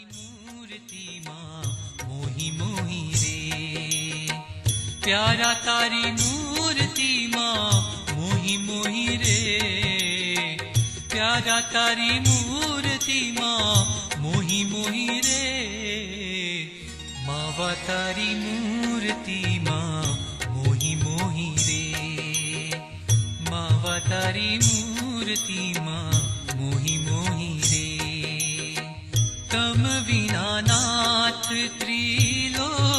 मूर्ति माँ मोही मोही रे, प्यारा तारी मूर्ति माँ मोही मोही रे, प्यारा तारी मूर्ति माँ मोही मोही रे, मावा तारी मूर्ति माँ मोही मोही रे, मावा तारी मूर्ति माँ मोही मोही रे। तम विना नाथ त्रिलोक